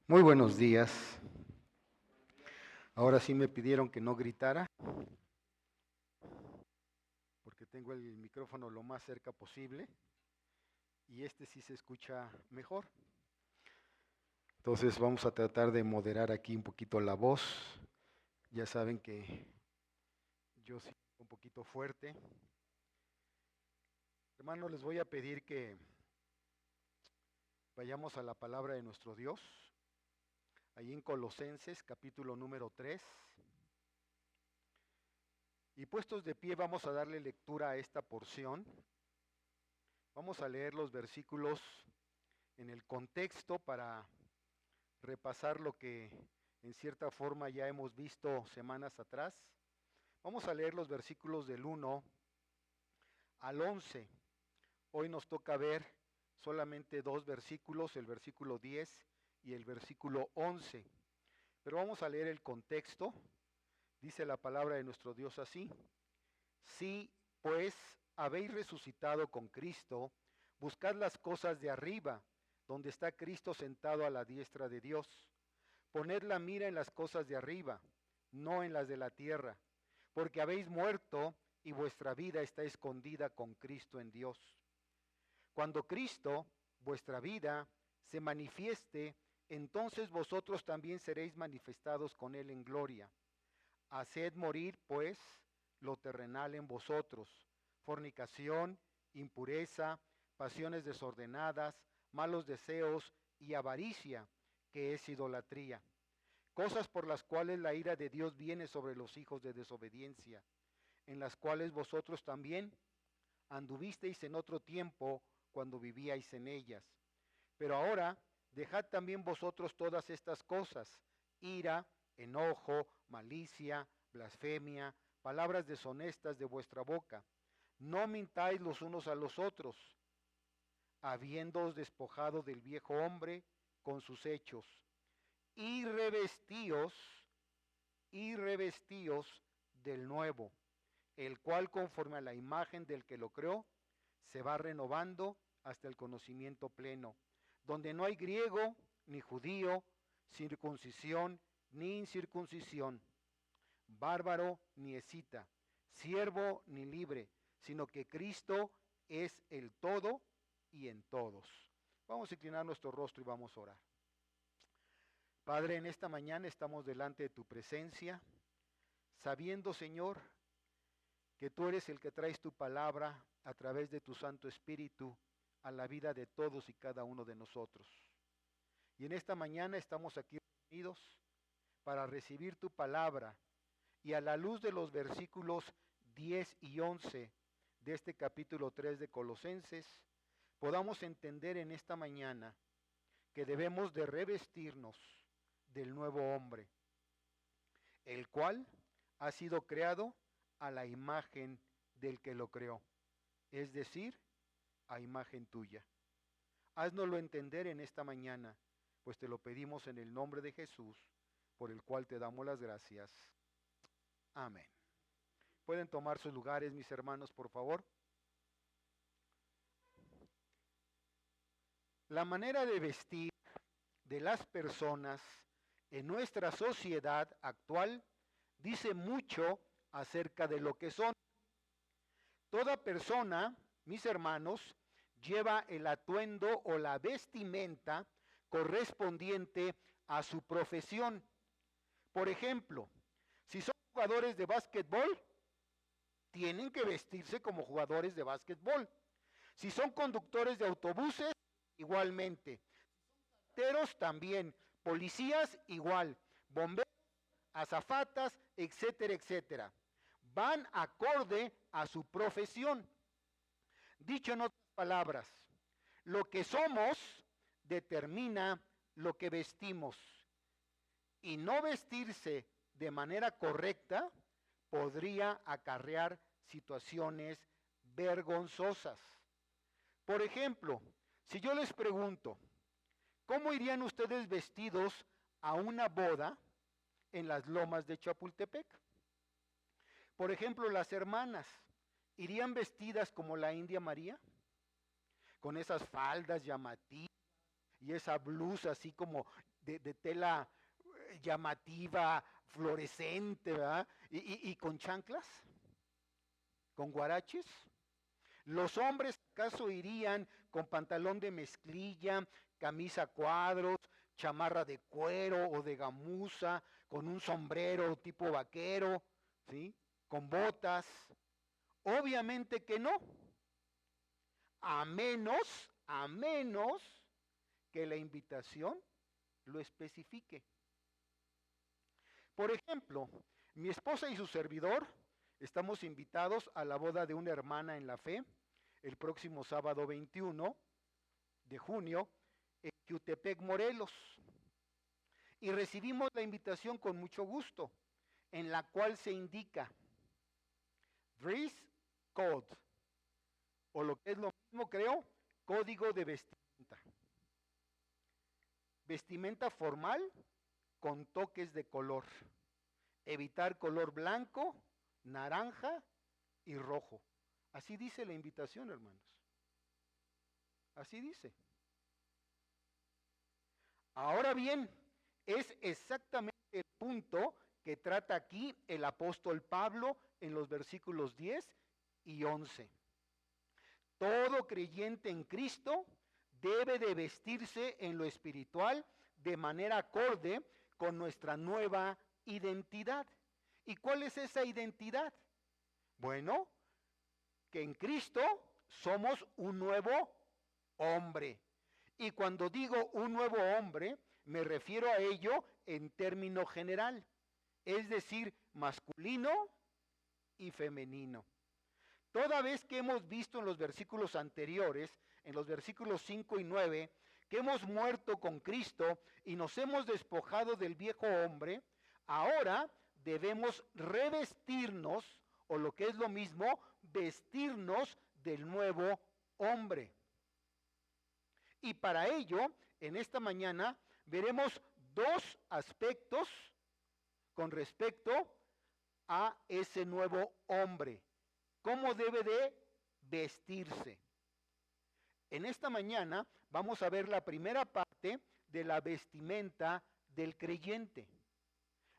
Muy buenos días. Ahora sí me pidieron que no gritara, porque tengo el micrófono lo más cerca posible y este sí se escucha mejor. Entonces vamos a tratar de moderar aquí un poquito la voz. Ya saben que yo sí un poquito fuerte. Hermanos, les voy a pedir que vayamos a la palabra de nuestro Dios, ahí en Colosenses capítulo número 3. Y puestos de pie vamos a darle lectura a esta porción. Vamos a leer los versículos en el contexto para repasar lo que en cierta forma ya hemos visto semanas atrás. Vamos a leer los versículos del 1 al 11. Hoy nos toca ver solamente dos versículos, el versículo 10 y el versículo 11. Pero vamos a leer el contexto. Dice la palabra de nuestro Dios así: Si pues habéis resucitado con Cristo, buscad las cosas de arriba, donde está Cristo sentado a la diestra de Dios. Poned la mira en las cosas de arriba, no en las de la tierra, porque habéis muerto y vuestra vida está escondida con Cristo en Dios. Cuando Cristo, vuestra vida, se manifieste, entonces vosotros también seréis manifestados con Él en gloria. Haced morir, pues, lo terrenal en vosotros: fornicación, impureza, pasiones desordenadas, malos deseos y avaricia, que es idolatría. Cosas por las cuales la ira de Dios viene sobre los hijos de desobediencia, en las cuales vosotros también anduvisteis en otro tiempo cuando vivíais en ellas. Pero ahora dejad también vosotros todas estas cosas: ira, enojo, malicia, blasfemia, palabras deshonestas de vuestra boca. No mintáis los unos a los otros, habiéndoos despojado del viejo hombre con sus hechos, y revestíos, del nuevo, el cual conforme a la imagen del que lo creó, se va renovando hasta el conocimiento pleno, donde no hay griego ni judío, circuncisión ni incircuncisión, bárbaro ni escita, siervo ni libre, sino que Cristo es el todo y en todos. Vamos a inclinar nuestro rostro y vamos a orar. Padre, en esta mañana estamos delante de tu presencia, sabiendo, Señor, que tú eres el que traes tu palabra a través de tu Santo Espíritu a la vida de todos y cada uno de nosotros. Y en esta mañana estamos aquí reunidos para recibir tu palabra, y a la luz de los versículos 10 y 11 de este capítulo 3 de Colosenses, podamos entender en esta mañana que debemos de revestirnos del nuevo hombre, el cual ha sido creado a la imagen del que lo creó, es decir, a imagen tuya. Haznoslo entender en esta mañana, pues te lo pedimos en el nombre de Jesús, por el cual te damos las gracias. Amén. ¿Pueden tomar sus lugares, mis hermanos, por favor? La manera de vestir de las personas en nuestra sociedad actual dice mucho acerca de lo que son. Toda persona, mis hermanos, lleva el atuendo o la vestimenta correspondiente a su profesión. Por ejemplo, si son jugadores de básquetbol, tienen que vestirse como jugadores de básquetbol. Si son conductores de autobuses, igualmente. Carteros también, policías igual, bomberos, azafatas, etcétera, etcétera. Van acorde a su profesión. Dicho en otras palabras, lo que somos determina lo que vestimos. Y no vestirse de manera correcta podría acarrear situaciones vergonzosas. Por ejemplo, si yo les pregunto, ¿cómo irían ustedes vestidos a una boda en las lomas de Chapultepec? Por ejemplo, las hermanas, ¿irían vestidas como la India María? Con esas faldas llamativas, y esa blusa así como de tela llamativa, fluorescente, ¿verdad? Y con chanclas, con guaraches. Los hombres acaso irían con pantalón de mezclilla, camisa a cuadros, chamarra de cuero o de gamuza, con un sombrero tipo vaquero, ¿sí? Con botas. Obviamente que no. A menos que la invitación lo especifique. Por ejemplo, mi esposa y su servidor estamos invitados a la boda de una hermana en la fe el próximo sábado 21 de junio en Xiutepec, Morelos. Y recibimos la invitación con mucho gusto, en la cual se indica dress code, o lo que es lo mismo, creo, código de vestimenta. Vestimenta formal con toques de color. Evitar color blanco, naranja y rojo. Así dice la invitación, hermanos. Así dice. Ahora bien, es exactamente el punto que trata aquí el apóstol Pablo en los versículos 10 y 11. Todo creyente en Cristo debe de vestirse en lo espiritual de manera acorde con nuestra nueva identidad. ¿Y cuál es esa identidad? Bueno, que en Cristo somos un nuevo hombre. Y cuando digo un nuevo hombre, me refiero a ello en término general, es decir, masculino y femenino. Toda vez que hemos visto en los versículos anteriores, en los versículos 5 y 9, que hemos muerto con Cristo y nos hemos despojado del viejo hombre, ahora debemos revestirnos, o lo que es lo mismo, vestirnos del nuevo hombre. Y para ello, en esta mañana, veremos dos aspectos con respecto a ese nuevo hombre. ¿Cómo debe de vestirse? En esta mañana vamos a ver la primera parte de la vestimenta del creyente.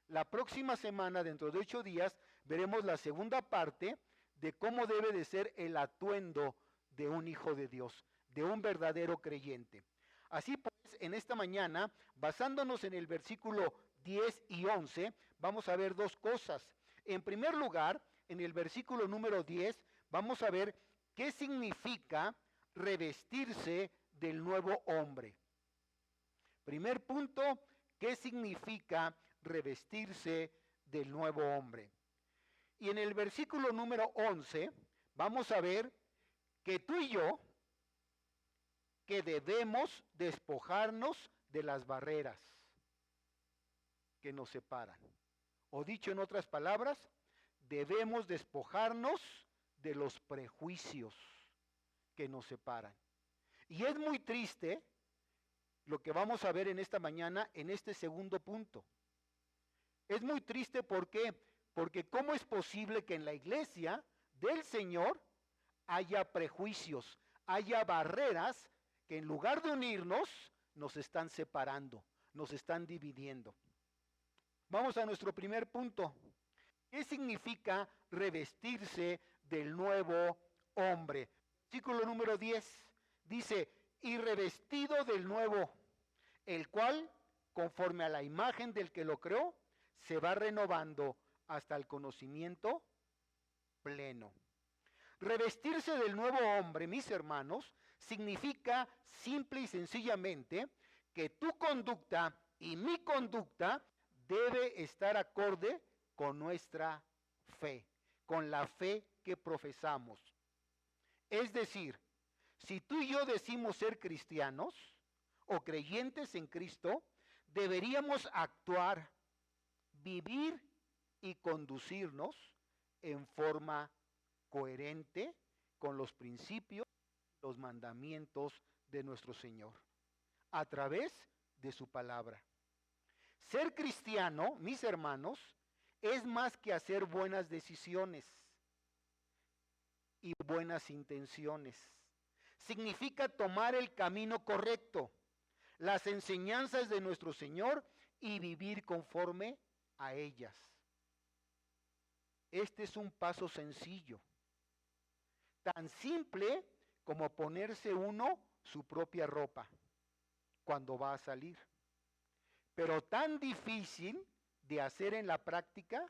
La próxima semana, dentro de 8 días, veremos la segunda parte de cómo debe de ser el atuendo de un hijo de Dios, de un verdadero creyente. Así pues, en esta mañana, basándonos en el versículo 10 y 11, vamos a ver dos cosas. En primer lugar, en el versículo número 10, vamos a ver qué significa revestirse del nuevo hombre. Primer punto, ¿qué significa revestirse del nuevo hombre? Y en el versículo número 11, vamos a ver que tú y yo, que debemos despojarnos de las barreras que nos separan. O dicho en otras palabras, debemos despojarnos de los prejuicios que nos separan. Y es muy triste lo que vamos a ver en esta mañana en este segundo punto. Es muy triste, ¿por qué? Porque ¿cómo es posible que en la iglesia del Señor haya prejuicios, haya barreras que en lugar de unirnos nos están separando, nos están dividiendo? Vamos a nuestro primer punto. ¿Qué significa revestirse del nuevo hombre? Versículo número 10 dice, y revestido del nuevo, el cual, conforme a la imagen del que lo creó, se va renovando hasta el conocimiento pleno. Revestirse del nuevo hombre, mis hermanos, significa simple y sencillamente que tu conducta y mi conducta debe estar acorde con nuestra fe, con la fe que profesamos. Es decir, si tú y yo decimos ser cristianos o creyentes en Cristo, deberíamos actuar, vivir y conducirnos en forma coherente con los principios, los mandamientos de nuestro Señor, a través de su palabra. Ser cristiano, mis hermanos, es más que hacer buenas decisiones y buenas intenciones. Significa tomar el camino correcto, las enseñanzas de nuestro Señor y vivir conforme a ellas. Este es un paso sencillo, tan simple como ponerse uno su propia ropa cuando va a salir, pero tan difícil de hacer en la práctica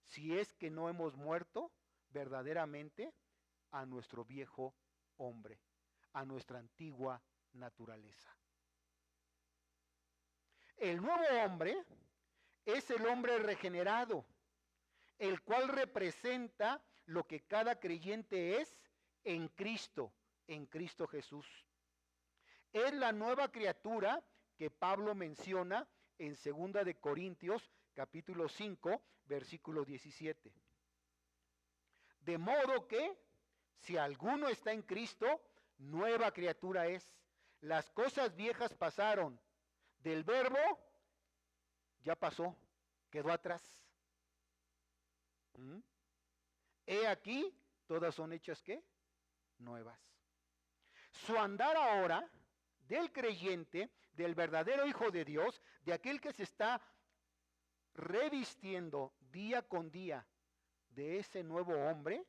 si es que no hemos muerto verdaderamente a nuestro viejo hombre, a nuestra antigua naturaleza. El nuevo hombre es el hombre regenerado, el cual representa lo que cada creyente es en Cristo Jesús. Es la nueva criatura que Pablo menciona en 2 de Corintios capítulo 5, versículo 17. De modo que, si alguno está en Cristo, nueva criatura es. Las cosas viejas pasaron. Del verbo, ya pasó, quedó atrás. He aquí, todas son hechas ¿qué? Nuevas. Su andar ahora del creyente, del verdadero Hijo de Dios, de aquel que se está revistiendo día con día de ese nuevo hombre,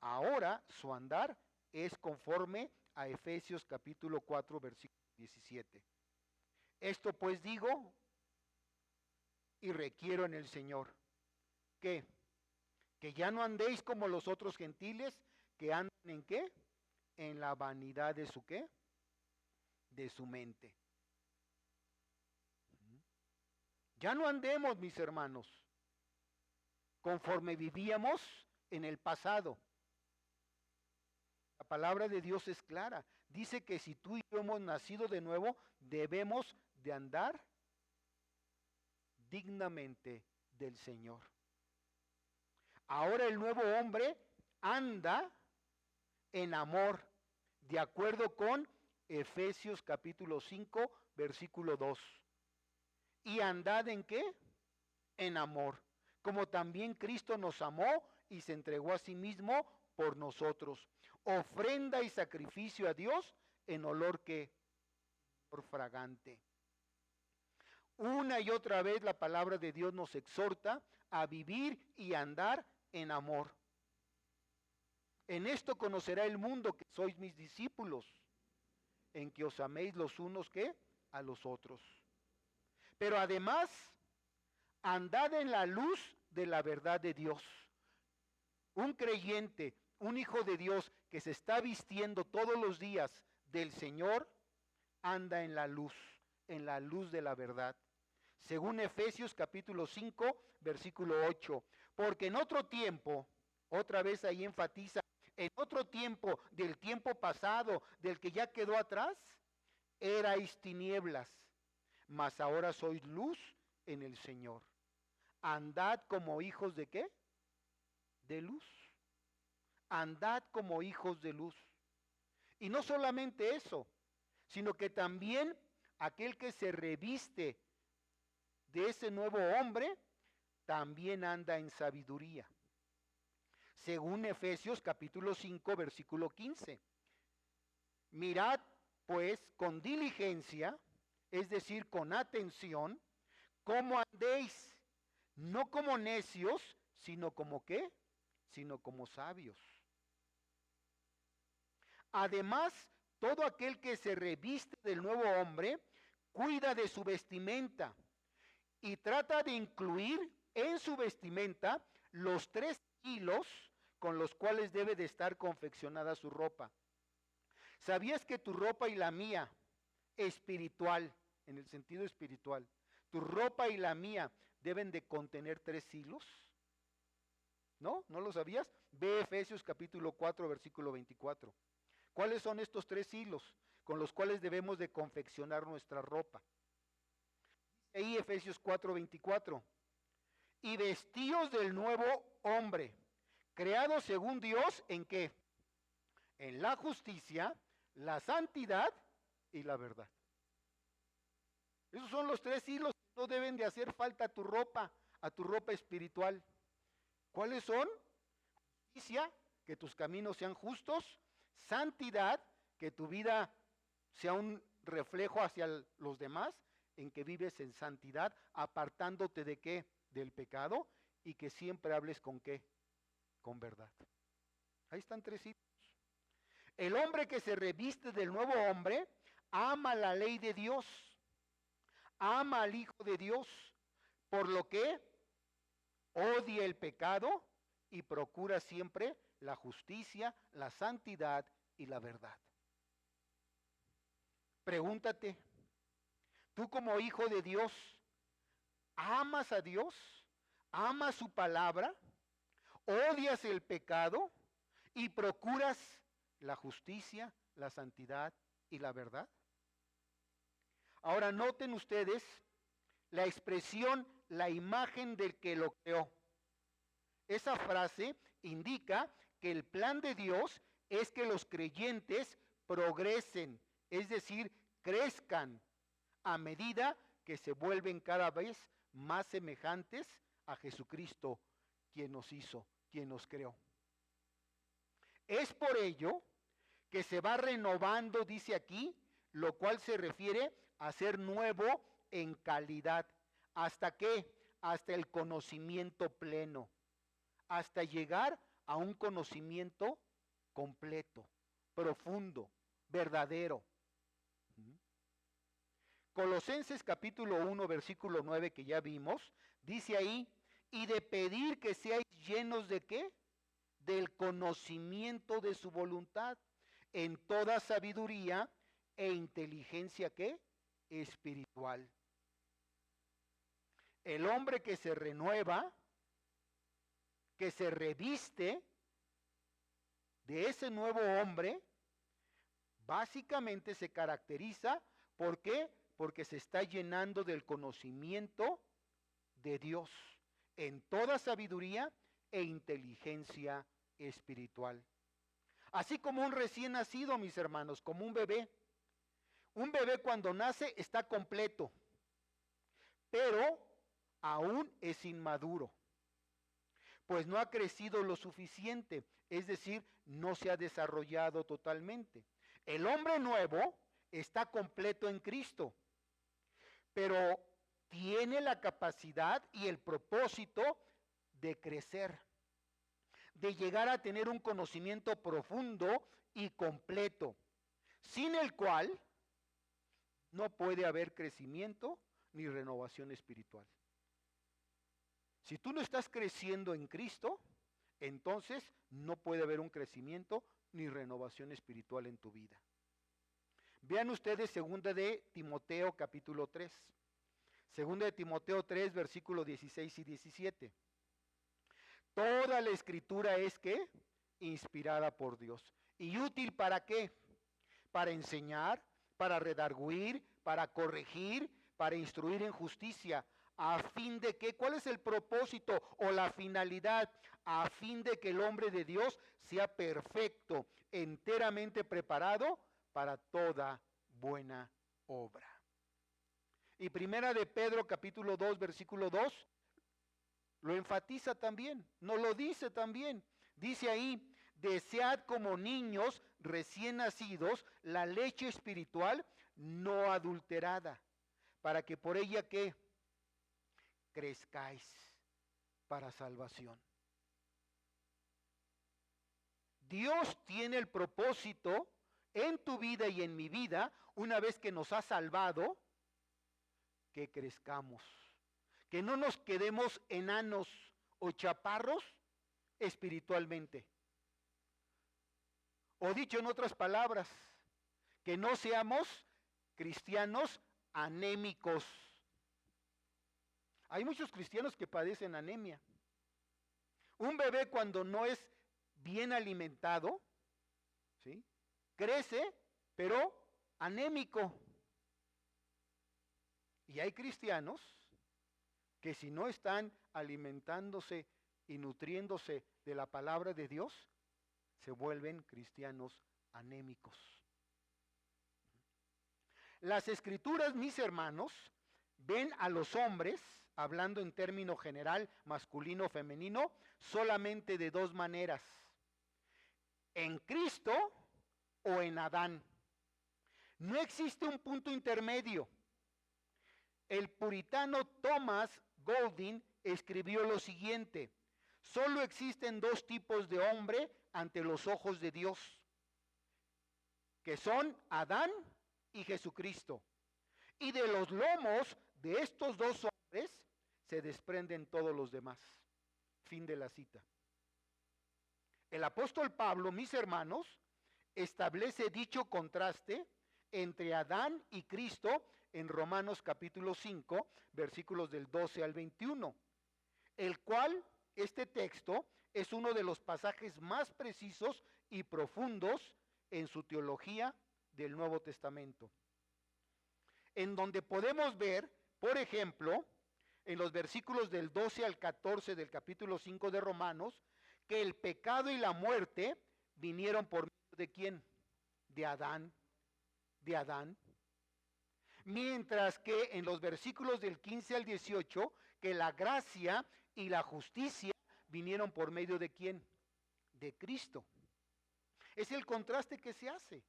ahora su andar es conforme a Efesios capítulo 4, versículo 17. Esto pues digo y requiero en el Señor, que ya no andéis como los otros gentiles que andan en ¿qué? En la vanidad de su ¿qué? De su mente. Ya no andemos, mis hermanos, conforme vivíamos en el pasado. La palabra de Dios es clara. Dice que si tú y yo hemos nacido de nuevo, debemos de andar dignamente del Señor. Ahora el nuevo hombre anda en amor, de acuerdo con Efesios capítulo 5, versículo 2. ¿Y andad en qué? En amor, como también Cristo nos amó y se entregó a sí mismo por nosotros. Ofrenda y sacrificio a Dios en olor que por fragante. Una y otra vez la palabra de Dios nos exhorta a vivir y andar en amor. En esto conocerá el mundo que sois mis discípulos, en que os améis los unos ¿qué? A los otros. Pero además, andad en la luz de la verdad de Dios. Un creyente, un hijo de Dios que se está vistiendo todos los días del Señor, anda en la luz de la verdad. Según Efesios capítulo 5, versículo 8. Porque en otro tiempo, otra vez ahí enfatiza, en otro tiempo, del tiempo pasado, del que ya quedó atrás, erais tinieblas, mas ahora sois luz en el Señor. Andad como hijos de ¿qué? De luz. Andad como hijos de luz. Y no solamente eso, sino que también aquel que se reviste de ese nuevo hombre, también anda en sabiduría. Según Efesios capítulo 5, versículo 15. Mirad pues con diligencia, es decir, con atención, cómo andéis, no como necios, sino como ¿qué? Sino como sabios. Además, todo aquel que se reviste del nuevo hombre, cuida de su vestimenta y trata de incluir en su vestimenta los 3 hilos con los cuales debe de estar confeccionada su ropa. ¿Sabías que tu ropa y la mía, espiritual, en el sentido espiritual, tu ropa y la mía deben de contener 3 hilos? ¿No? ¿No lo sabías? Ve Efesios capítulo 4, versículo 24. ¿Cuáles son estos 3 hilos con los cuales debemos de confeccionar nuestra ropa? Ahí Efesios 4, 24. Y vestíos del nuevo hombre, creado según Dios, ¿en qué? En la justicia, la santidad y la verdad. Esos son los 3 hilos que no deben de hacer falta a tu ropa espiritual. ¿Cuáles son? Justicia, que tus caminos sean justos. Santidad, que tu vida sea un reflejo hacia los demás en que vives en santidad, apartándote de qué, del pecado, y que siempre hables con qué, con verdad. Ahí están 3 hitos. El hombre que se reviste del nuevo hombre ama la ley de Dios, ama al Hijo de Dios, por lo que odia el pecado y procura siempre la justicia, la santidad y la verdad. Pregúntate, tú como hijo de Dios, ¿amas a Dios? ¿Amas su palabra? ¿Odias el pecado y procuras la justicia, la santidad y la verdad? Ahora noten ustedes la expresión, la imagen del que lo creó. Esa frase indica que el plan de Dios es que los creyentes progresen, es decir, crezcan a medida que se vuelven cada vez más semejantes a Jesucristo, quien nos hizo, quien nos creó. Es por ello que se va renovando, dice aquí, lo cual se refiere a ser nuevo en calidad. ¿Hasta qué? Hasta el conocimiento pleno, hasta llegar a un conocimiento completo, profundo, verdadero. Colosenses capítulo 1, versículo 9 que ya vimos, dice ahí, y de pedir que seáis llenos de ¿qué? Del conocimiento de su voluntad, en toda sabiduría e inteligencia ¿qué? Espiritual. El hombre que se renueva, que se reviste de ese nuevo hombre, básicamente se caracteriza, ¿por qué? Porque se está llenando del conocimiento de Dios, en toda sabiduría e inteligencia espiritual. Así como un recién nacido, mis hermanos, como un bebé. Un bebé cuando nace está completo, pero aún es inmaduro, pues no ha crecido lo suficiente, es decir, no se ha desarrollado totalmente. El hombre nuevo está completo en Cristo, pero tiene la capacidad y el propósito de crecer, de llegar a tener un conocimiento profundo y completo, sin el cual no puede haber crecimiento ni renovación espiritual. Si tú no estás creciendo en Cristo, entonces no puede haber un crecimiento ni renovación espiritual en tu vida. Vean ustedes 2 de Timoteo capítulo 3. 2 de Timoteo 3, versículos 16 y 17. Toda la escritura es ¿qué? Inspirada por Dios. ¿Y útil para qué? Para enseñar, para redarguir, para corregir, para instruir en justicia, a fin de que, ¿cuál es el propósito o la finalidad? A fin de que el hombre de Dios sea perfecto, enteramente preparado para toda buena obra. Y primera de Pedro capítulo 2, versículo 2, lo enfatiza también, nos lo dice también. Dice ahí, desead como niños recién nacidos la leche espiritual no adulterada, para que por ella ¿qué? Crezcáis para salvación. Dios tiene el propósito en tu vida y en mi vida, una vez que nos ha salvado, que crezcamos, que no nos quedemos enanos o chaparros espiritualmente. O dicho en otras palabras, que no seamos cristianos anémicos. Hay muchos cristianos que padecen anemia. Un bebé cuando no es bien alimentado, ¿sí? Crece, pero anémico. Y hay cristianos que si no están alimentándose y nutriéndose de la palabra de Dios, se vuelven cristianos anémicos. Las escrituras, mis hermanos, ven a los hombres, hablando en término general, masculino o femenino, solamente de 2 maneras: en Cristo o en Adán. No existe un punto intermedio. El puritano Thomas Golding escribió lo siguiente: solo existen dos tipos de hombre ante los ojos de Dios, que son Adán y Jesucristo. Y de los lomos de estos dos hombres se desprenden todos los demás. Fin de la cita. El apóstol Pablo, mis hermanos, establece dicho contraste entre Adán y Cristo en Romanos capítulo 5, versículos del 12 al 21, el cual, este texto, es uno de los pasajes más precisos y profundos en su teología del Nuevo Testamento, en donde podemos ver, por ejemplo, en los versículos del 12 al 14 del capítulo 5 de Romanos, que el pecado y la muerte vinieron por medio de ¿quién? De Adán. De Adán. Mientras que en los versículos del 15 al 18, que la gracia y la justicia vinieron por medio de ¿quién? De Cristo. Es el contraste que se hace.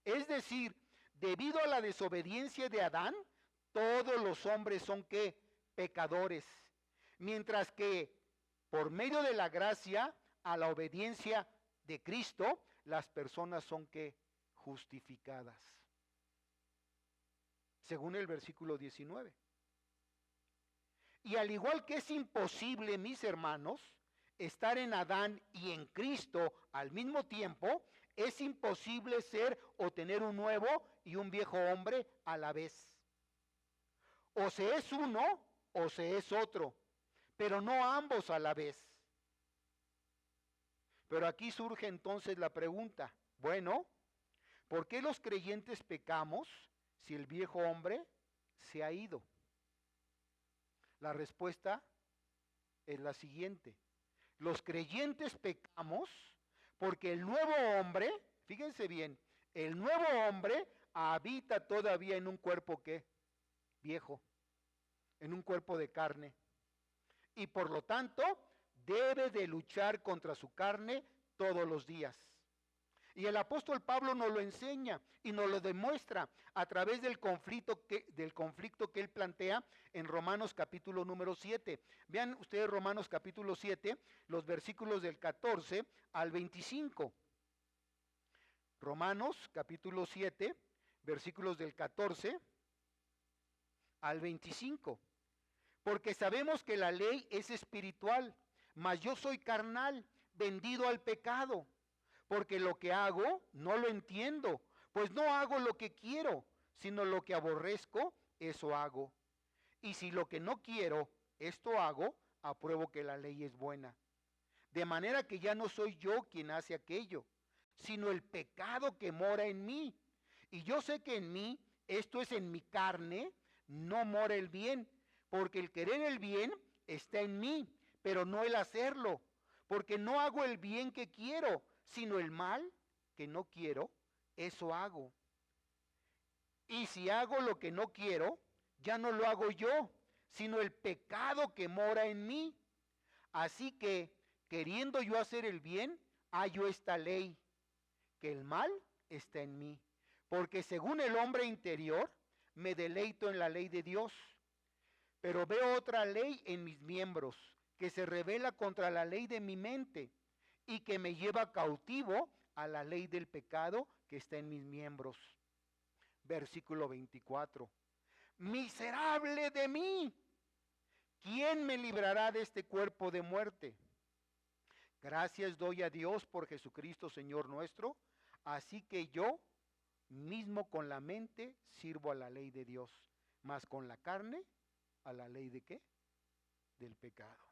Es decir, debido a la desobediencia de Adán, todos los hombres son ¿qué? Pecadores. Mientras que por medio de la gracia a la obediencia de Cristo, las personas son ¿qué? Justificadas. Según el versículo 19. Y al igual que es imposible, mis hermanos, estar en Adán y en Cristo al mismo tiempo, es imposible ser o tener un nuevo y un viejo hombre a la vez. O se es uno o se es otro, pero no ambos a la vez. Pero aquí surge entonces la pregunta, bueno, ¿por qué los creyentes pecamos si el viejo hombre se ha ido? La respuesta es la siguiente: los creyentes pecamos porque el nuevo hombre, fíjense bien, el nuevo hombre habita todavía en un cuerpo ¿qué? Viejo, en un cuerpo de carne. Y por lo tanto, debe de luchar contra su carne todos los días. Y el apóstol Pablo nos lo enseña y nos lo demuestra a través del conflicto que él plantea en Romanos capítulo número 7. Vean ustedes Romanos capítulo 7, los versículos del 14 al 25. Romanos capítulo 7, versículos del 14 al 25. Porque sabemos que la ley es espiritual, mas yo soy carnal, vendido al pecado. Porque lo que hago no lo entiendo, pues no hago lo que quiero, sino lo que aborrezco, eso hago. Y si lo que no quiero, esto hago, apruebo que la ley es buena. De manera que ya no soy yo quien hace aquello, sino el pecado que mora en mí. Y yo sé que en mí, esto es en mi carne, no mora el bien, porque el querer el bien está en mí, pero no el hacerlo, porque no hago el bien que quiero, sino el mal que no quiero, eso hago. Y si hago lo que no quiero, ya no lo hago yo, sino el pecado que mora en mí. Así que, queriendo yo hacer el bien, hallo esta ley, que el mal está en mí. Porque según el hombre interior, me deleito en la ley de Dios. Pero veo otra ley en mis miembros, que se rebela contra la ley de mi mente, y que me lleva cautivo a la ley del pecado que está en mis miembros. Versículo 24. Miserable de mí, ¿quién me librará de este cuerpo de muerte? Gracias doy a Dios por Jesucristo Señor nuestro, así que yo mismo con la mente sirvo a la ley de Dios, mas con la carne a la ley de ¿qué? Del pecado.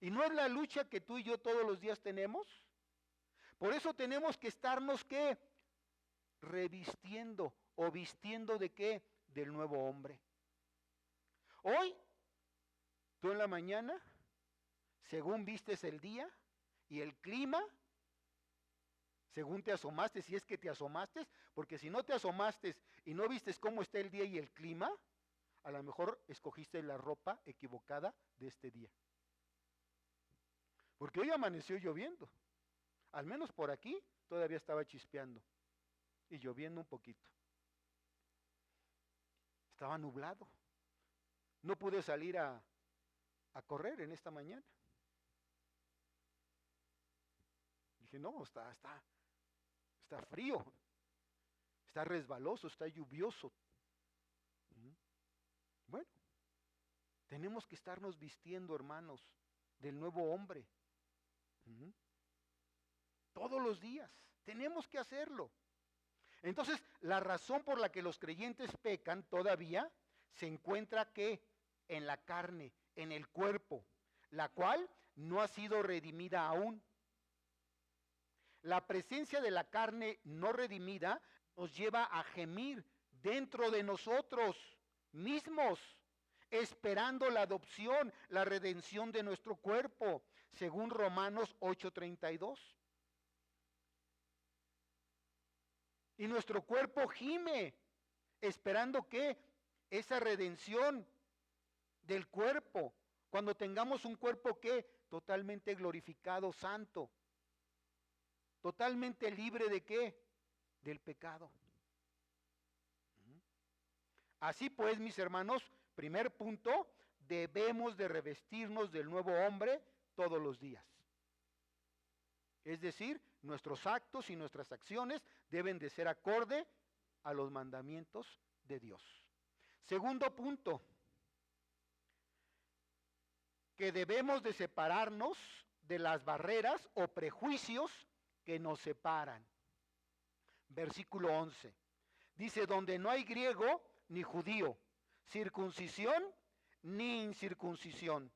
¿Y no es la lucha que tú y yo todos los días tenemos? Por eso tenemos que estarnos ¿qué? Revistiendo o vistiendo de ¿qué? Del nuevo hombre. Hoy, tú en la mañana, según vistes el día y el clima, según te asomaste, si es que te asomaste, porque si no te asomaste y no vistes cómo está el día y el clima, a lo mejor escogiste la ropa equivocada de este día. Porque hoy amaneció lloviendo. Al menos por aquí todavía estaba chispeando. y lloviendo un poquito. Estaba nublado. No pude salir a correr en esta mañana. Dije, no, está frío, está resbaloso, está lluvioso. Bueno, tenemos que estarnos vistiendo, hermanos, del nuevo hombre. Todos los días, tenemos que hacerlo. Entonces, la razón por la que los creyentes pecan todavía se encuentra que en la carne, en el cuerpo, la cual no ha sido redimida aún. La presencia de la carne no redimida nos lleva a gemir dentro de nosotros mismos, esperando la adopción, la redención de nuestro cuerpo, según Romanos 8:32. Y nuestro cuerpo gime, esperando que esa redención del cuerpo, cuando tengamos un cuerpo que totalmente glorificado, santo, totalmente libre de qué? Del pecado. Así pues, mis hermanos, primer punto, debemos de revestirnos del nuevo hombre todos los días. Es decir, nuestros actos y nuestras acciones deben de ser acorde a los mandamientos de Dios. Segundo punto, que debemos de separarnos de las barreras o prejuicios que nos separan. Versículo 11. Dice, donde no hay griego ni judío, circuncisión ni incircuncisión,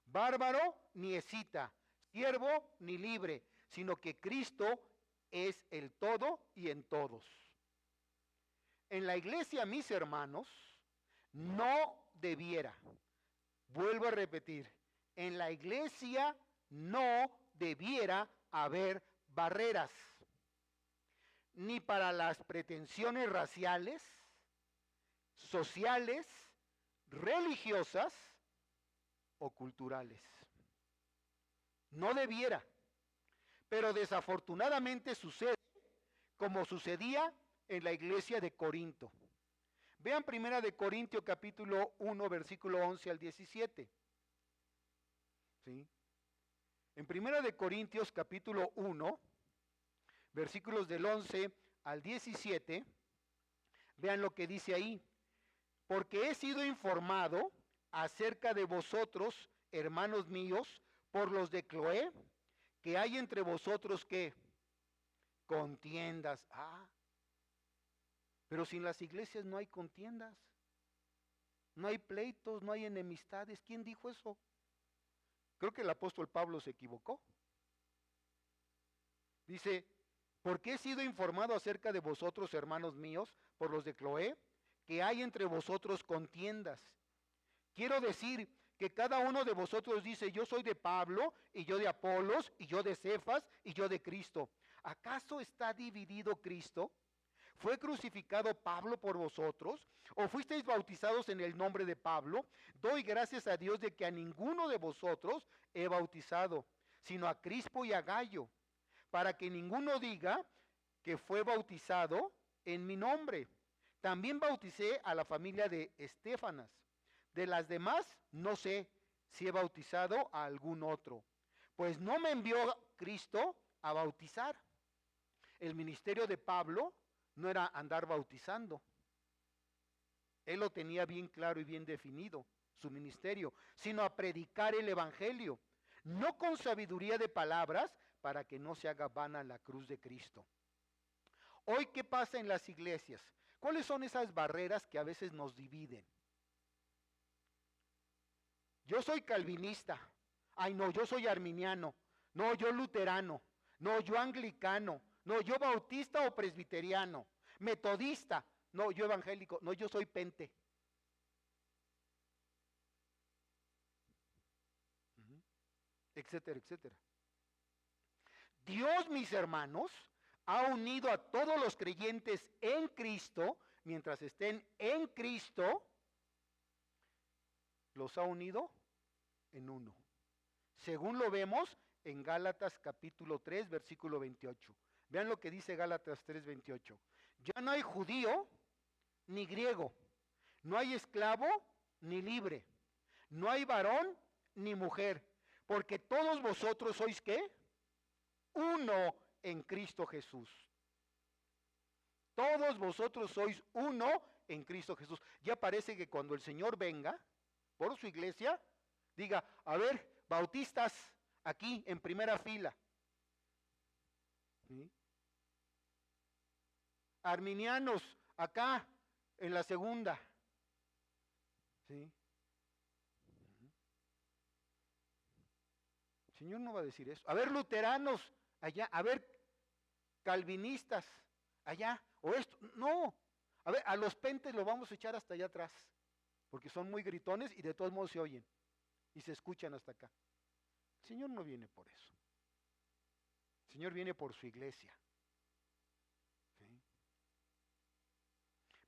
bárbaro ni escita, siervo ni libre, sino que Cristo es el todo y en todos. En la iglesia, mis hermanos, no debiera, vuelvo a repetir, en la iglesia no debiera haber barreras, ni para las pretensiones raciales, sociales, religiosas o culturales. No debiera, pero desafortunadamente sucede como sucedía en la iglesia de Corinto. Vean 1 de Corintios capítulo 1, versículo 11 al 17. ¿Sí? En 1 de Corintios capítulo 1, versículos del 11 al 17, vean lo que dice ahí. Porque he sido informado acerca de vosotros, hermanos míos, por los de Cloé, que hay entre vosotros que contiendas. Pero sin las iglesias no hay contiendas, no hay pleitos, no hay enemistades. ¿Quién dijo eso? Creo que el apóstol Pablo se equivocó. Dice, porque he sido informado acerca de vosotros, hermanos míos, por los de Cloé, que hay entre vosotros contiendas. Quiero decir que cada uno de vosotros dice, yo soy de Pablo, y yo de Apolos, y yo de Cefas, y yo de Cristo. ¿Acaso está dividido Cristo? ¿Fue crucificado Pablo por vosotros? ¿O fuisteis bautizados en el nombre de Pablo? Doy gracias a Dios de que a ninguno de vosotros he bautizado, sino a Crispo y a Gallo, para que ninguno diga que fue bautizado en mi nombre. También bauticé a la familia de Estéfanas. De las demás, no sé si he bautizado a algún otro, pues no me envió Cristo a bautizar. El ministerio de Pablo no era andar bautizando. Él lo tenía bien claro y bien definido, su ministerio, sino a predicar el evangelio, no con sabiduría de palabras, para que no se haga vana la cruz de Cristo. Hoy, ¿qué pasa en las iglesias? ¿Cuáles son esas barreras que a veces nos dividen? Yo soy calvinista. Ay, no, yo soy arminiano. No, yo luterano. No, yo anglicano. No, yo bautista o presbiteriano. Metodista. No, yo evangélico. No, yo soy pente. Etcétera, etcétera. Dios, mis hermanos, ha unido a todos los creyentes en Cristo, mientras estén en Cristo, los ha unido en uno. Según lo vemos en Gálatas capítulo 3, versículo 28. Vean lo que dice Gálatas 3, 28. Ya no hay judío ni griego, no hay esclavo ni libre, no hay varón ni mujer, porque todos vosotros sois ¿qué? Uno en Cristo Jesús. Todos vosotros sois uno en Cristo Jesús. Ya parece que cuando el Señor venga por su iglesia, diga, a ver, bautistas aquí en primera fila. ¿Sí? Arminianos acá en la segunda. ¿Sí? El Señor no va a decir eso. A ver, luteranos allá, a ver, calvinistas allá, o esto. No, a ver, a los pentes lo vamos a echar hasta allá atrás, porque son muy gritones y de todos modos se oyen y se escuchan hasta acá. El Señor no viene por eso. El Señor viene por su iglesia. ¿Sí?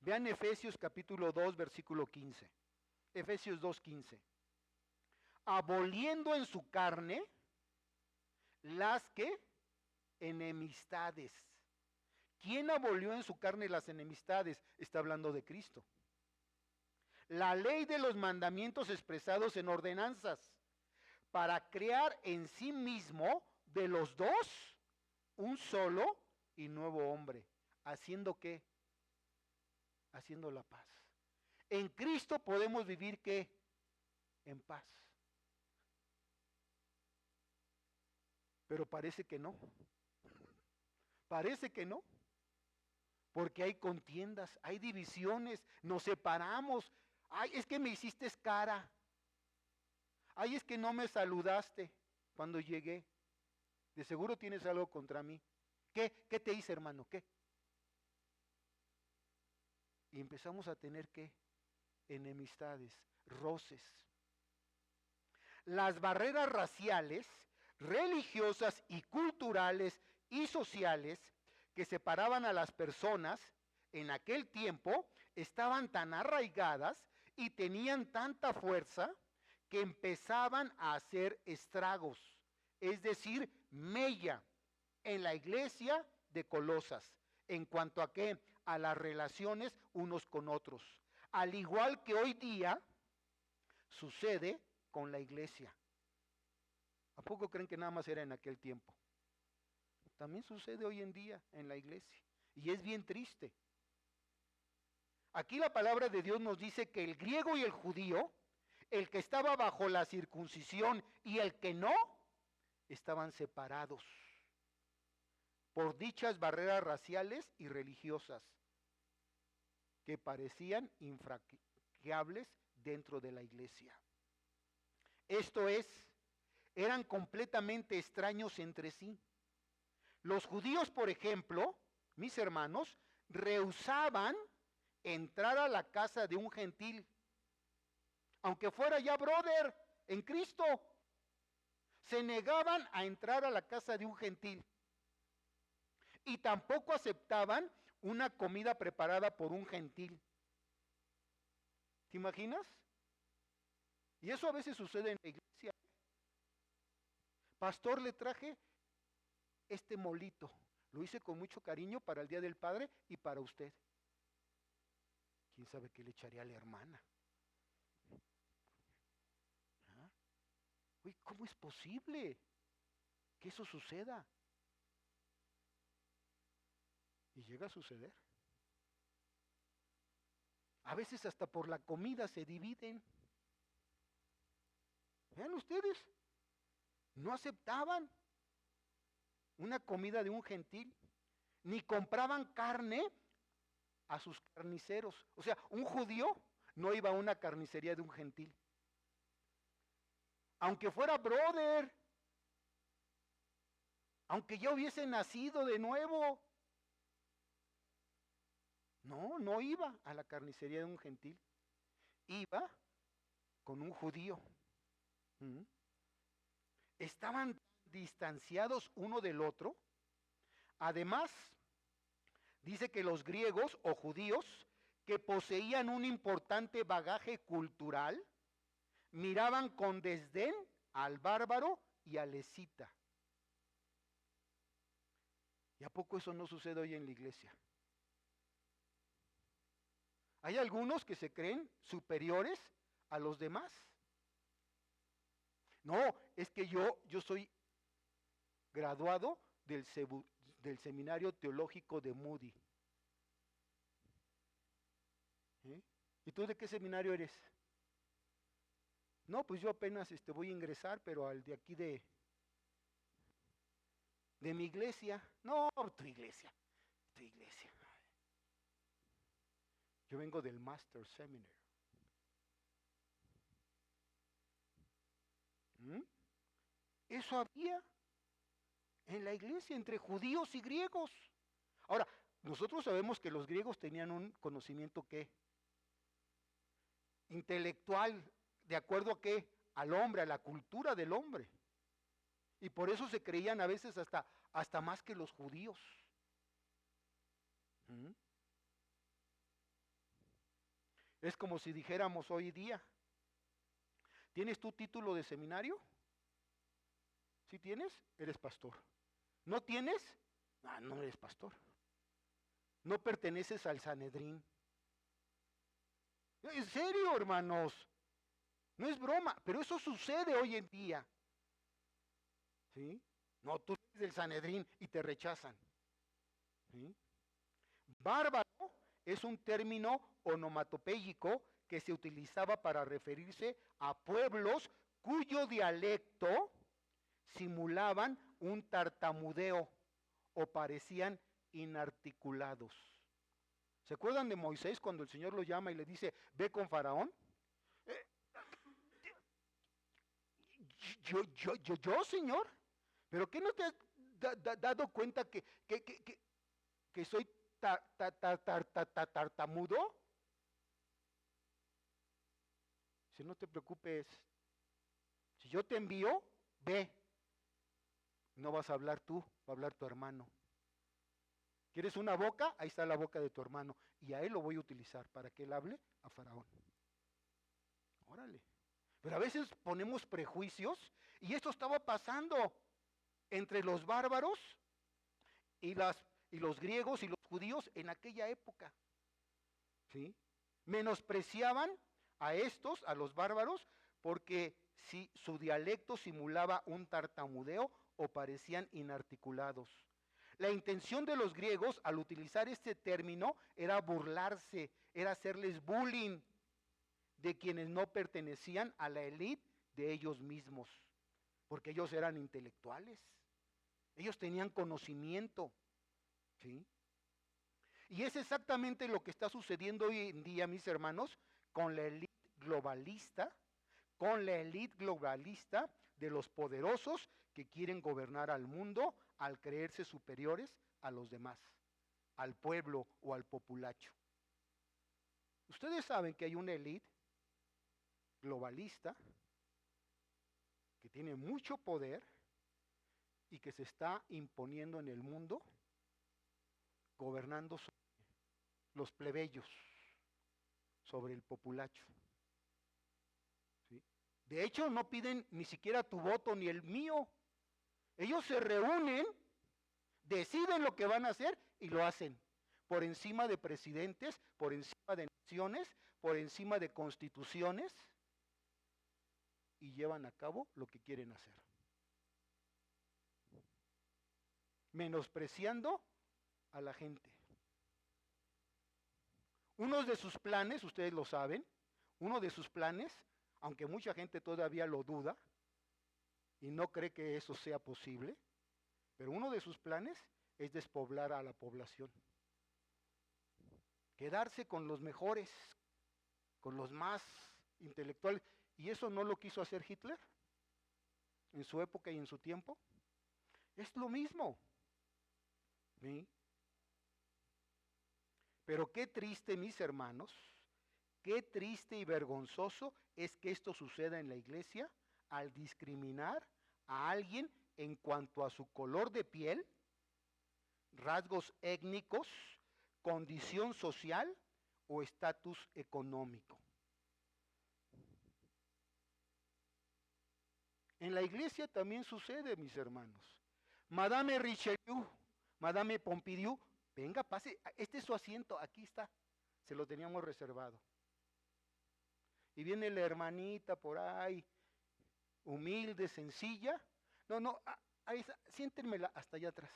Vean Efesios capítulo 2, versículo 15. Efesios 2:15. Aboliendo en su carne las que enemistades. ¿Quién abolió en su carne las enemistades? Está hablando de Cristo. La ley de los mandamientos expresados en ordenanzas, para crear en sí mismo de los dos un solo y nuevo hombre. ¿Haciendo qué? Haciendo la paz. En Cristo podemos vivir ¿qué? En paz. Pero parece que no. Parece que no. Porque hay contiendas, hay divisiones, nos separamos. Ay, es que me hiciste cara. Ay, es que no me saludaste cuando llegué. De seguro tienes algo contra mí. ¿Qué? ¿Qué te hice, hermano? ¿Qué? Y empezamos a tener ¿qué? Enemistades, roces. Las barreras raciales, religiosas y culturales y sociales que separaban a las personas en aquel tiempo estaban tan arraigadas y tenían tanta fuerza que empezaban a hacer estragos, es decir, mella en la iglesia de Colosas, en cuanto a qué, a las relaciones unos con otros, al igual que hoy día sucede con la iglesia. ¿A poco creen que nada más era en aquel tiempo? También sucede hoy en día en la iglesia. Y es bien triste. Aquí la palabra de Dios nos dice que el griego y el judío, el que estaba bajo la circuncisión y el que no, estaban separados por dichas barreras raciales y religiosas que parecían infranqueables dentro de la iglesia. Esto es, eran completamente extraños entre sí. Los judíos, por ejemplo, mis hermanos, rehusaban entrar a la casa de un gentil, aunque fuera ya brother en Cristo. Se negaban a entrar a la casa de un gentil. Y tampoco aceptaban una comida preparada por un gentil. ¿Te imaginas? Y eso a veces sucede en la iglesia. Pastor, le traje este molito. Lo hice con mucho cariño para el Día del Padre y para usted. ¿Quién sabe qué le echaría a la hermana? ¿Ah? Uy, ¿cómo es posible que eso suceda? Y llega a suceder. A veces hasta por la comida se dividen. Vean ustedes, no aceptaban una comida de un gentil, ni compraban carne a sus carniceros. O sea, un judío no iba a una carnicería de un gentil. Aunque fuera brother, aunque ya hubiese nacido de nuevo, no iba a la carnicería de un gentil. Iba con un judío. Estaban distanciados uno del otro. Además, dice que los griegos o judíos que poseían un importante bagaje cultural miraban con desdén al bárbaro y al escita. ¿Y a poco eso no sucede hoy en la iglesia? Hay algunos que se creen superiores a los demás. No, es que yo soy graduado del Seminario Teológico de Moody. ¿Eh? ¿Y tú de qué seminario eres? No, pues yo apenas voy a ingresar, pero al de aquí de mi iglesia. No, tu iglesia. Yo vengo del Master Seminary. ¿Mm? Eso había en la iglesia entre judíos y griegos. Ahora, nosotros sabemos que los griegos tenían un conocimiento que intelectual, de acuerdo a qué, al hombre, a la cultura del hombre. Y por eso se creían a veces hasta más que los judíos. ¿Mm? Es como si dijéramos hoy día, ¿tienes tu título de seminario? ¿Sí tienes? Eres pastor. ¿No tienes? Ah, no eres pastor. No perteneces al Sanedrín. En serio, hermanos. No es broma, pero eso sucede hoy en día. ¿Sí? No, tú eres del Sanedrín y te rechazan. ¿Sí? Bárbaro es un término onomatopéyico que se utilizaba para referirse a pueblos cuyo dialecto simulaban un tartamudeo o parecían inarticulados. ¿Se acuerdan de Moisés cuando el Señor lo llama y le dice, ve con Faraón? Yo, Señor, ¿pero qué no te has dado cuenta que soy tartamudo? Si no te preocupes, si yo te envío, ve. No vas a hablar tú, va a hablar tu hermano. ¿Quieres una boca? Ahí está la boca de tu hermano. Y a él lo voy a utilizar para que él hable a Faraón. Órale. Pero a veces ponemos prejuicios y esto estaba pasando entre los bárbaros y los griegos y los judíos en aquella época. ¿Sí? Menospreciaban a estos, a los bárbaros, porque si su dialecto simulaba un tartamudeo o parecían inarticulados. La intención de los griegos al utilizar este término era burlarse, era hacerles bullying de quienes no pertenecían a la élite de ellos mismos, porque ellos eran intelectuales, ellos tenían conocimiento, ¿sí? Y es exactamente lo que está sucediendo hoy en día, mis hermanos, con la élite globalista, de los poderosos que quieren gobernar al mundo al creerse superiores a los demás, al pueblo o al populacho. Ustedes saben que hay una élite globalista que tiene mucho poder y que se está imponiendo en el mundo, gobernando sobre los plebeyos, sobre el populacho. ¿Sí? De hecho, no piden ni siquiera tu voto ni el mío. Ellos se reúnen, deciden lo que van a hacer y lo hacen. Por encima de presidentes, por encima de naciones, por encima de constituciones, y llevan a cabo lo que quieren hacer. Menospreciando a la gente. Uno de sus planes, ustedes lo saben, uno de sus planes, aunque mucha gente todavía lo duda y no cree que eso sea posible, pero uno de sus planes es despoblar a la población. Quedarse con los mejores, con los más intelectuales. ¿Y eso no lo quiso hacer Hitler en su época y en su tiempo? Es lo mismo. ¿Sí? Pero qué triste, mis hermanos, qué triste y vergonzoso es que esto suceda en la iglesia al discriminar a alguien en cuanto a su color de piel, rasgos étnicos, condición social o estatus económico. En la iglesia también sucede, mis hermanos. Madame Richelieu, Madame Pompidou, venga, pase, este es su asiento, aquí está. se lo teníamos reservado. Y viene la hermanita por ahí, humilde, sencilla. No, ahí, siéntenmela hasta allá atrás.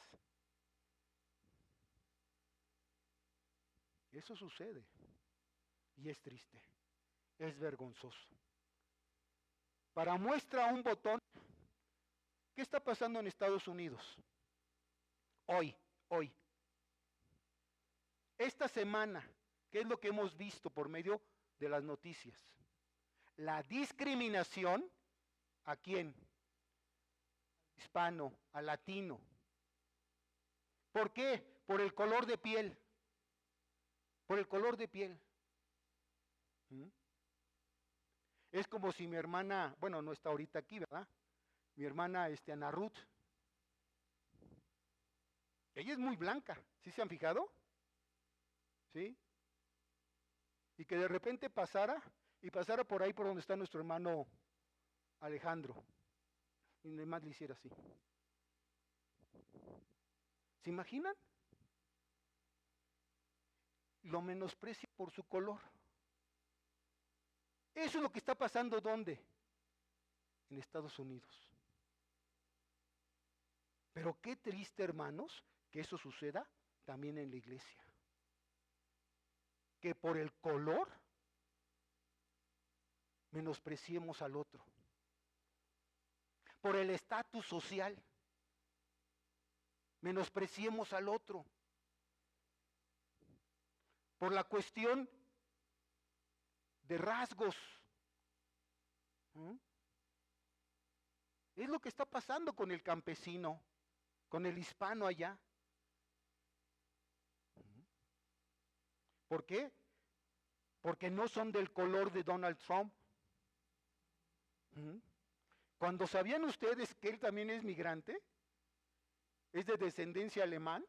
Eso sucede. Y es triste. Es vergonzoso. Para muestra un botón, ¿qué está pasando en Estados Unidos? Hoy. Esta semana, ¿qué es lo que hemos visto por medio de las noticias? La discriminación, ¿a quién? Hispano, a latino. ¿Por qué? Por el color de piel. Por el color de piel. Es como si mi hermana, bueno, no está ahorita aquí, ¿verdad? Mi hermana, Ana Ruth. Ella es muy blanca, ¿sí se han fijado? ¿Sí? Y que de repente pasara por ahí por donde está nuestro hermano Alejandro. Y además le hiciera así. ¿Se imaginan? Lo menosprecia por su color. Eso es lo que está pasando, ¿dónde? En Estados Unidos. Pero qué triste, hermanos, que eso suceda también en la iglesia. Que por el color menospreciemos al otro. Por el estatus social menospreciemos al otro. Por la cuestión de rasgos. Es lo que está pasando con el campesino, con el hispano allá. ¿Por qué? Porque no son del color de Donald Trump. Cuando sabían ustedes que él también es migrante, es de descendencia alemán,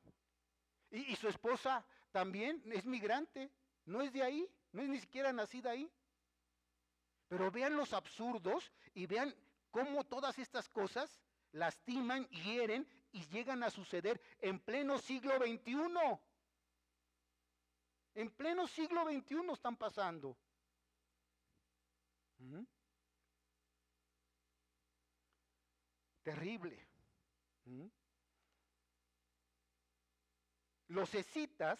y su esposa también es migrante, no es de ahí, no es ni siquiera nacida ahí. Pero vean los absurdos y vean cómo todas estas cosas lastiman, hieren y llegan a suceder en pleno siglo XXI. En pleno siglo XXI están pasando. Terrible. Los escitas,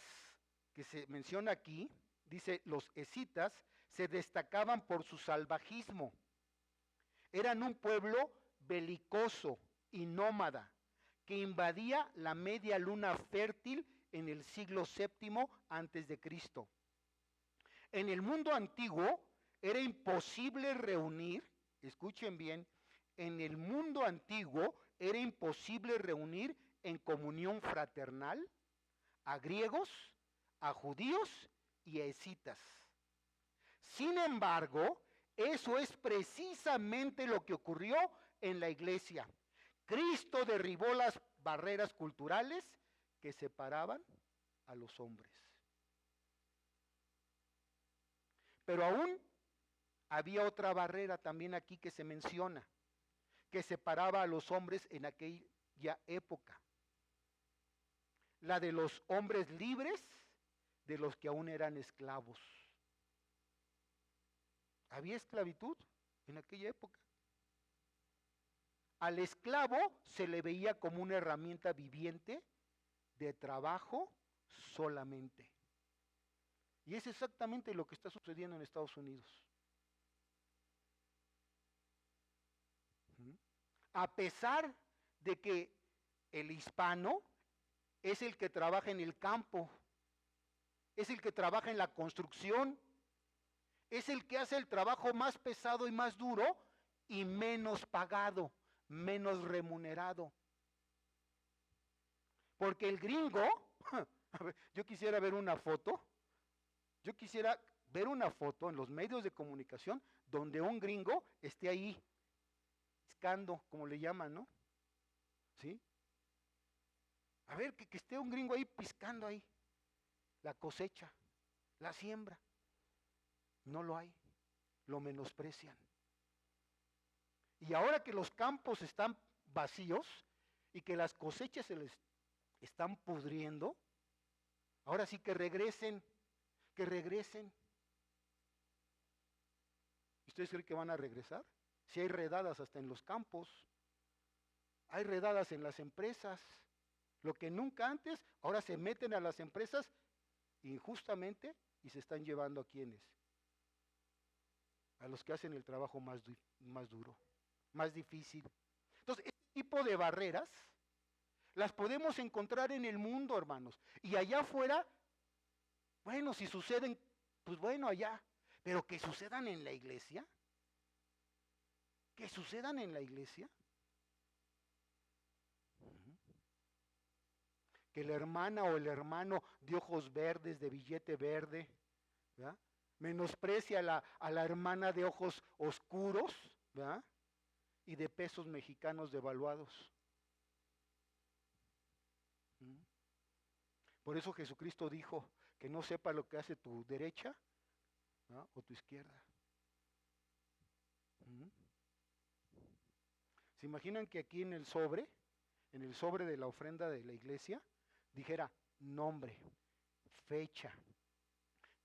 que se menciona aquí, dice, los escitas se destacaban por su salvajismo. Eran un pueblo belicoso y nómada que invadía la media luna fértil en el siglo VII antes de Cristo. En el mundo antiguo era imposible reunir, escuchen bien, en el mundo antiguo era imposible reunir en comunión fraternal a griegos, a judíos y a escitas. Sin embargo, eso es precisamente lo que ocurrió en la iglesia. Cristo derribó las barreras culturales que separaban a los hombres. Pero aún había otra barrera también aquí que se menciona, que separaba a los hombres en aquella época. La de los hombres libres de los que aún eran esclavos. Había esclavitud en aquella época. Al esclavo se le veía como una herramienta viviente de trabajo solamente. Y es exactamente lo que está sucediendo en Estados Unidos. A pesar de que el hispano es el que trabaja en el campo, es el que trabaja en la construcción, es el que hace el trabajo más pesado y más duro y menos pagado, menos remunerado. Porque el gringo, a ver, yo quisiera ver una foto en los medios de comunicación donde un gringo esté ahí, piscando, como le llaman, ¿no? ¿Sí? A ver, que esté un gringo ahí piscando ahí, la cosecha, la siembra. No lo hay, lo menosprecian. Y ahora que los campos están vacíos y que las cosechas se les están pudriendo, ahora sí que regresen, que regresen. ¿Ustedes creen que van a regresar? Si hay redadas hasta en los campos, hay redadas en las empresas, lo que nunca antes, ahora se meten a las empresas injustamente y se están llevando a quienes, a los que hacen el trabajo más duro, más difícil. Entonces, este tipo de barreras las podemos encontrar en el mundo, hermanos. Y allá afuera, bueno, si suceden, pues bueno, allá. Pero que sucedan en la iglesia. Que sucedan en la iglesia. Que la hermana o el hermano de ojos verdes, de billete verde, ¿verdad?, menosprecia a la hermana de ojos oscuros, ¿verdad?, y de pesos mexicanos devaluados. Por eso Jesucristo dijo que no sepa lo que hace tu derecha, ¿no?, o tu izquierda. ¿Se imaginan que aquí en el sobre de la ofrenda de la iglesia, dijera nombre, fecha,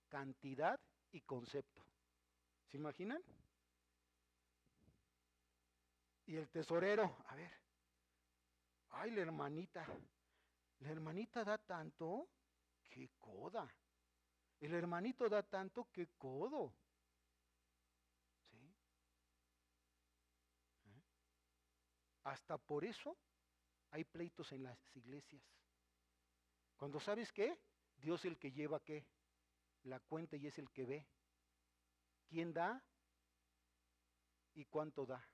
cantidad y concepto? ¿Se imaginan? Y el tesorero, a ver, ay, la hermanita da tanto, qué coda. El hermanito da tanto, qué codo. ¿Sí? Hasta por eso hay pleitos en las iglesias. Cuando sabes qué, Dios es el que lleva qué, la cuenta, y es el que ve quién da y cuánto da.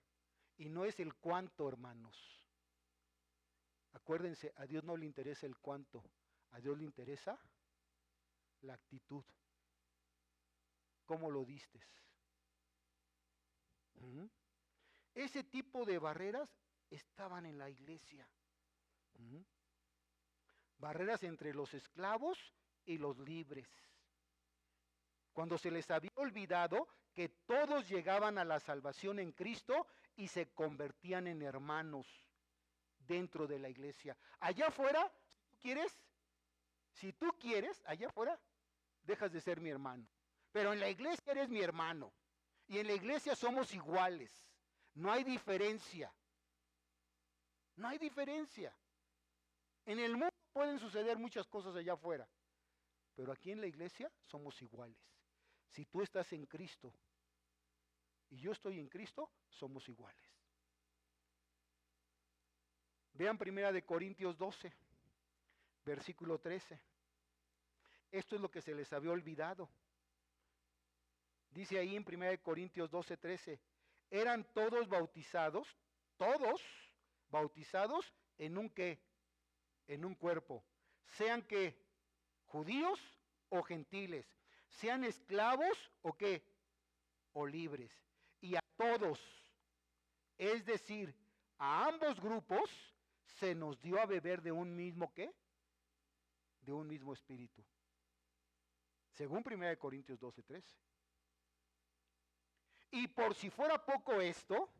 Y no es el cuánto, hermanos. Acuérdense, a Dios no le interesa el cuánto, a Dios le interesa la actitud. ¿Cómo lo diste? Ese tipo de barreras estaban en la iglesia. Barreras entre los esclavos y los libres. Cuando se les había olvidado que todos llegaban a la salvación en Cristo y se convertían en hermanos dentro de la iglesia. Allá afuera, si tú quieres, allá afuera, dejas de ser mi hermano. Pero en la iglesia eres mi hermano. Y en la iglesia somos iguales. No hay diferencia. No hay diferencia. En el mundo pueden suceder muchas cosas allá afuera, pero aquí en la iglesia somos iguales. Si tú estás en Cristo y yo estoy en Cristo, somos iguales. Vean 1 Corintios 12, versículo 13. Esto es lo que se les había olvidado. Dice ahí en 1 Corintios 12, 13, eran todos bautizados en un qué, en un cuerpo, sean que judíos o gentiles, sean esclavos o qué, o libres, y a todos, es decir, a ambos grupos se nos dio a beber de un mismo qué, de un mismo espíritu, según 1 Corintios 12, 13. Y por si fuera poco esto,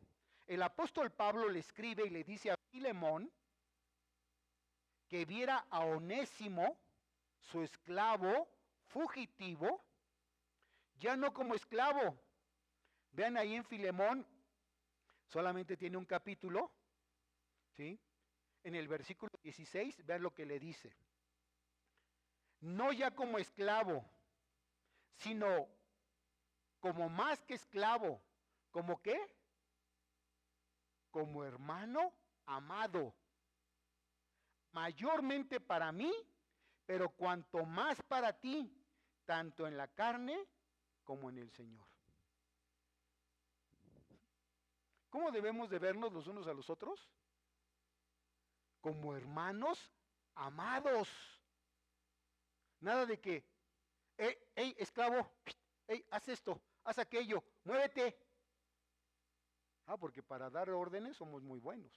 el apóstol Pablo le escribe y le dice a Filemón que viera a Onésimo, su esclavo fugitivo, ya no como esclavo. Vean ahí en Filemón, solamente tiene un capítulo, ¿sí? En el versículo 16, vean lo que le dice. No ya como esclavo, sino como más que esclavo. ¿Como qué? Como hermano amado. Mayormente para mí, pero cuanto más para ti, tanto en la carne como en el Señor. ¿Cómo debemos de vernos los unos a los otros? Como hermanos amados. Nada de que, hey, esclavo, hey, haz esto, haz aquello, muévete. Porque para dar órdenes somos muy buenos.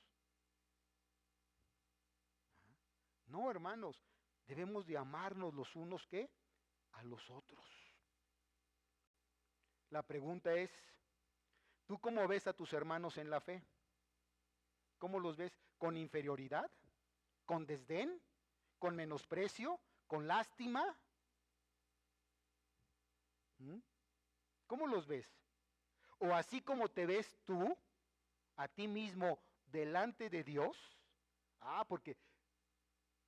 No, hermanos, debemos de amarnos los unos ¿qué? A los otros. La pregunta es, ¿tú cómo ves a tus hermanos en la fe? ¿Cómo los ves? ¿Con inferioridad? ¿Con desdén? ¿Con menosprecio? ¿Con lástima? ¿Mm? ¿Cómo los ves? O así como te ves tú, a ti mismo, delante de Dios. Porque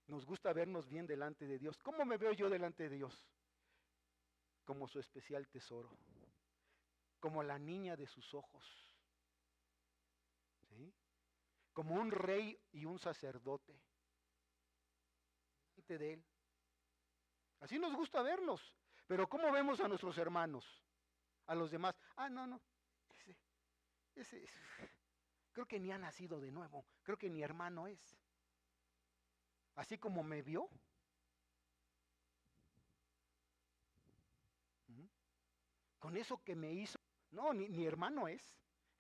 nos gusta vernos bien delante de Dios. ¿Cómo me veo yo delante de Dios? Como su especial tesoro, como la niña de sus ojos, ¿sí? Como un rey y un sacerdote delante de Él. Así nos gusta vernos. Pero ¿cómo vemos a nuestros hermanos? A los demás. No, ese creo que ni ha nacido de nuevo. Creo que ni hermano es. Así como me vio. ¿Mm? Con eso que me hizo. No, ni hermano es.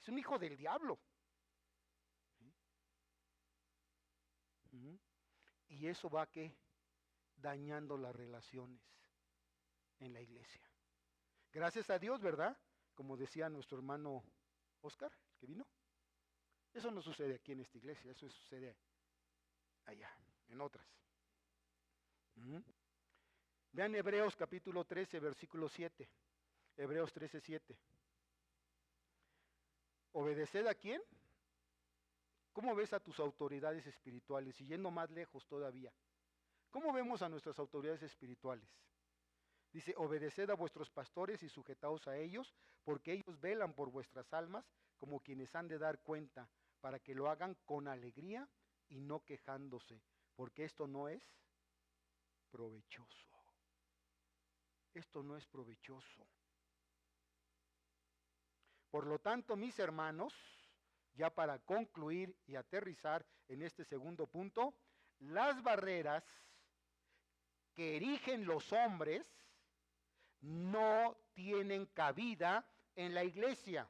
Es un hijo del diablo. ¿Mm? Y eso va ¿qué? Dañando las relaciones en la iglesia. Gracias a Dios, ¿verdad? Como decía nuestro hermano Oscar, que vino. Eso no sucede aquí en esta iglesia, eso sucede allá, en otras. ¿Mm? Vean Hebreos capítulo 13, versículo 7. Hebreos 13, 7. ¿Obedeced a quién? ¿Cómo ves a tus autoridades espirituales? Y yendo más lejos todavía. ¿Cómo vemos a nuestras autoridades espirituales? Dice, obedeced a vuestros pastores y sujetaos a ellos, porque ellos velan por vuestras almas como quienes han de dar cuenta, para que lo hagan con alegría y no quejándose, porque esto no es provechoso. Esto no es provechoso. Por lo tanto, mis hermanos, ya para concluir y aterrizar en este segundo punto, las barreras que erigen los hombres no tienen cabida en la iglesia,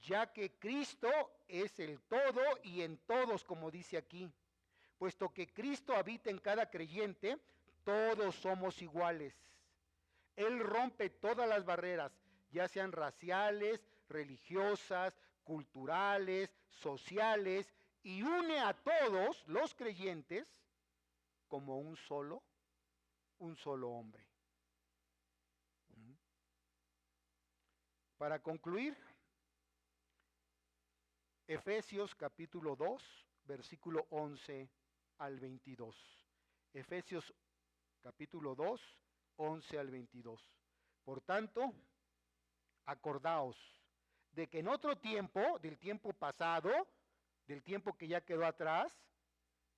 ya que Cristo es el todo y en todos, como dice aquí. Puesto que Cristo habita en cada creyente, todos somos iguales. Él rompe todas las barreras, ya sean raciales, religiosas, culturales, sociales, y une a todos los creyentes como un solo hombre. Para concluir, Efesios capítulo 2, versículo 11 al 22. Efesios capítulo 2, 11 al 22. Por tanto, acordaos de que en otro tiempo, del tiempo pasado, del tiempo que ya quedó atrás,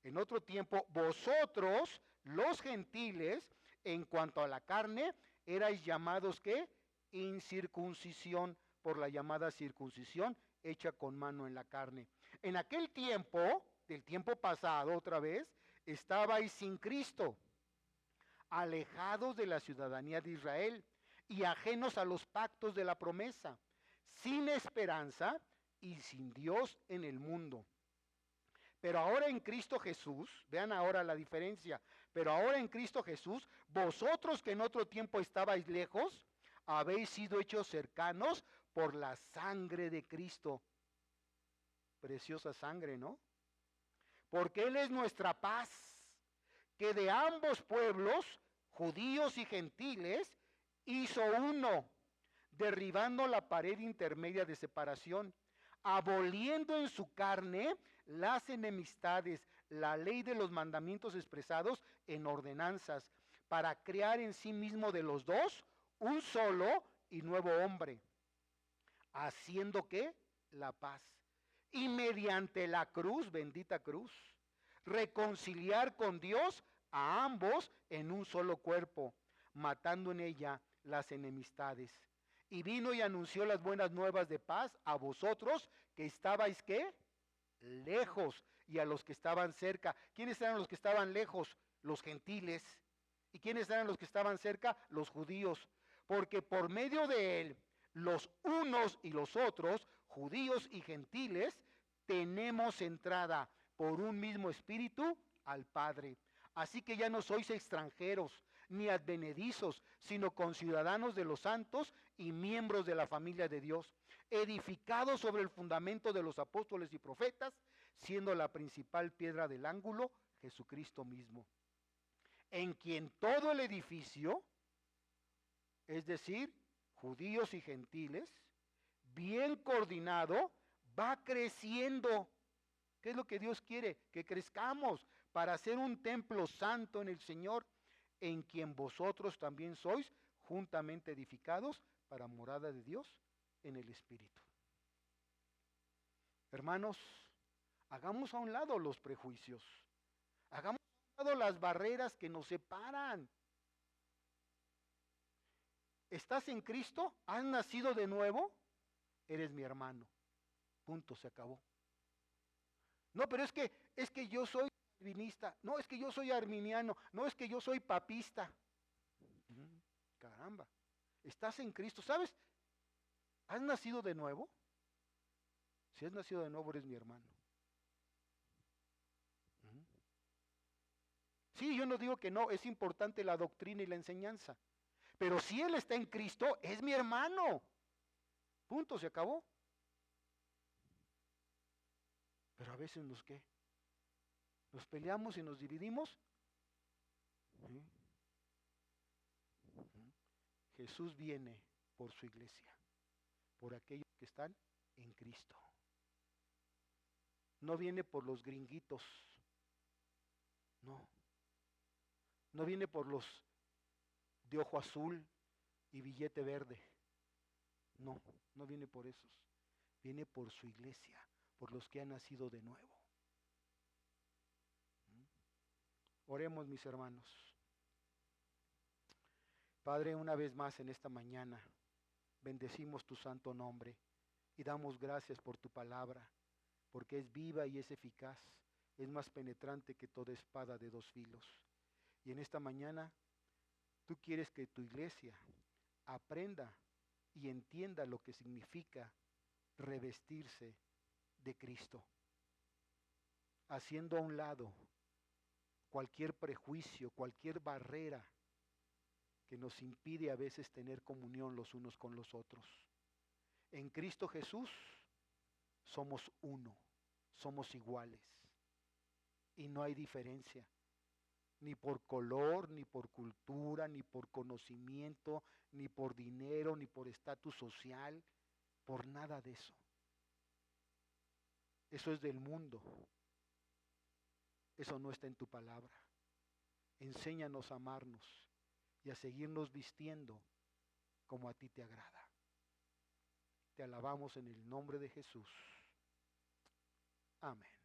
en otro tiempo vosotros, los gentiles, en cuanto a la carne, erais llamados ¿qué? Incircuncisión, por la llamada circuncisión hecha con mano en la carne. En aquel tiempo, del tiempo pasado otra vez, estabais sin Cristo, alejados de la ciudadanía de Israel y ajenos a los pactos de la promesa, sin esperanza y sin Dios en el mundo. Pero ahora en Cristo Jesús, vean ahora la diferencia, pero ahora en Cristo Jesús, vosotros que en otro tiempo estabais lejos, habéis sido hechos cercanos por la sangre de Cristo. Preciosa sangre, ¿no? Porque Él es nuestra paz, que de ambos pueblos, judíos y gentiles, hizo uno, derribando la pared intermedia de separación, aboliendo en su carne las enemistades, la ley de los mandamientos expresados en ordenanzas, para crear en sí mismo de los dos un solo y nuevo hombre, haciendo ¿qué? La paz. Y mediante la cruz, bendita cruz, reconciliar con Dios a ambos en un solo cuerpo, matando en ella las enemistades. Y vino y anunció las buenas nuevas de paz a vosotros que estabais ¿qué? Lejos, y a los que estaban cerca. ¿Quiénes eran los que estaban lejos? Los gentiles. ¿Y quiénes eran los que estaban cerca? Los judíos. Porque por medio de él, los unos y los otros, judíos y gentiles, tenemos entrada por un mismo espíritu al Padre. Así que ya no sois extranjeros ni advenedizos, sino conciudadanos de los santos y miembros de la familia de Dios, edificados sobre el fundamento de los apóstoles y profetas, siendo la principal piedra del ángulo Jesucristo mismo, en quien todo el edificio es decir, judíos y gentiles, bien coordinado, va creciendo. ¿Qué es lo que Dios quiere? Que crezcamos para ser un templo santo en el Señor, en quien vosotros también sois juntamente edificados para morada de Dios en el Espíritu. Hermanos, hagamos a un lado los prejuicios, hagamos a un lado las barreras que nos separan. ¿Estás en Cristo? ¿Has nacido de nuevo? Eres mi hermano. Punto, se acabó. No, pero es que yo soy calvinista. No, es que yo soy arminiano. No, es que yo soy papista. Caramba. ¿Estás en Cristo? ¿Sabes? ¿Has nacido de nuevo? Si has nacido de nuevo, eres mi hermano. Sí, yo no digo que no, es importante la doctrina y la enseñanza. Pero si Él está en Cristo, es mi hermano. Punto, se acabó. Pero a veces ¿qué? Nos peleamos y nos dividimos. ¿Sí? Jesús viene por su iglesia, por aquellos que están en Cristo. No viene por los gringuitos. No. No viene por los de ojo azul y billete verde. No, no viene por esos. Viene por su iglesia, por los que han nacido de nuevo. Oremos, mis hermanos. Padre, una vez más en esta mañana, bendecimos tu santo nombre y damos gracias por tu palabra, porque es viva y es eficaz, es más penetrante que toda espada de dos filos. Y en esta mañana, tú quieres que tu iglesia aprenda y entienda lo que significa revestirse de Cristo, haciendo a un lado cualquier prejuicio, cualquier barrera que nos impide a veces tener comunión los unos con los otros. En Cristo Jesús somos uno, somos iguales y no hay diferencia, ni por color, ni por cultura, ni por conocimiento, ni por dinero, ni por estatus social, por nada de eso. Eso es del mundo. Eso no está en tu palabra. Enséñanos a amarnos y a seguirnos vistiendo como a ti te agrada. Te alabamos en el nombre de Jesús. Amén.